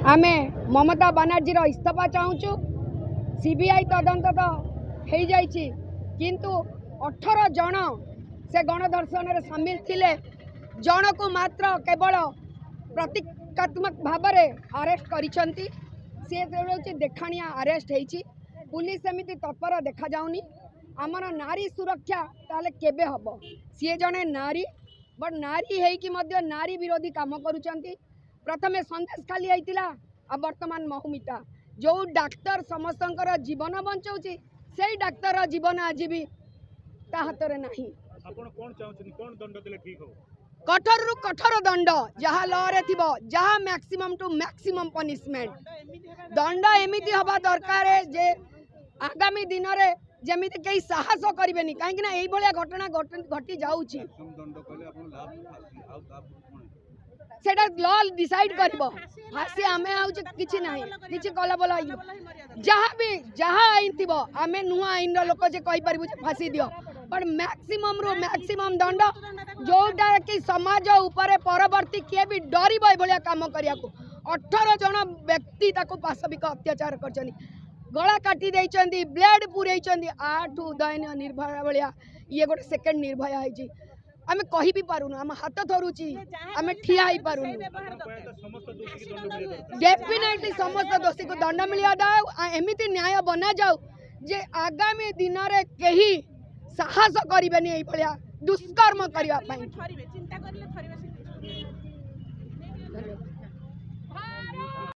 आमे ममता बनर्जी इस्तीफा चाहूँ। सीबीआई तदंत तो हो जाइए किंतु 18 जन से गणदर्शन में सामिल थिले जन को मात्र केवल प्रतीकात्मक भाव में अरेस्ट करिसेंती सी देखाणिया अरेस्ट होती पुलिस एमती तत्पर देखा जाऊनी आमर नारी सुरक्षा ताले केबे हब सी जने नारी बट नारी होइकी मध्य नारी विरोधी काम करुचंती। प्रथमे संदेश खाली होइतिला आ वर्तमान महुमिता जो डाक्तर समस्तंकर जीवन बचाऊँच से डाक्तर जीवन आज भी ता हाथ में नहीं। कठोर रु कठोर दंड जहाँ लॉ रे थिबो जहाँ मैक्सिमम टू मैक्सिमम पनिशमेंट दंड एमिति हवा दरकार जे आगामी दिन रे जेमिति कई साहस करेनि कहीं घटना घटी जाऊँगी सेटा लॉ डिसाइड करबो फांसी आमे आउछ किछि नाही किछि कला बोला जहाँ आईन थी आमे नुआ आईन लोक जे कहि परबु जे फांसी दियो बट मैक्सिमम रु मैक्सिमम दंड जोटा कि समाज उपरे परवर्ती किए भी डरब ए काम करिया को 18 जन व्यक्ति ताको पाशविक अत्याचार कर गला काटी देइचंदी ब्लेड पुरैचंदी आठू दयनीय निर्भया भलिया ये गोटे सेकेंड निर्भया है आमे कहि भी पारुनु आम हाथ धरुची आमे ठिया ही पारुनु डेफिनेटली समस्त दोषी को दंड मिलिया जाऊ एमिति न्याय बना जाऊ जे आगामी दिन रे केही साहस करिबेनी एई भलिया दुष्कर्म करिया पई।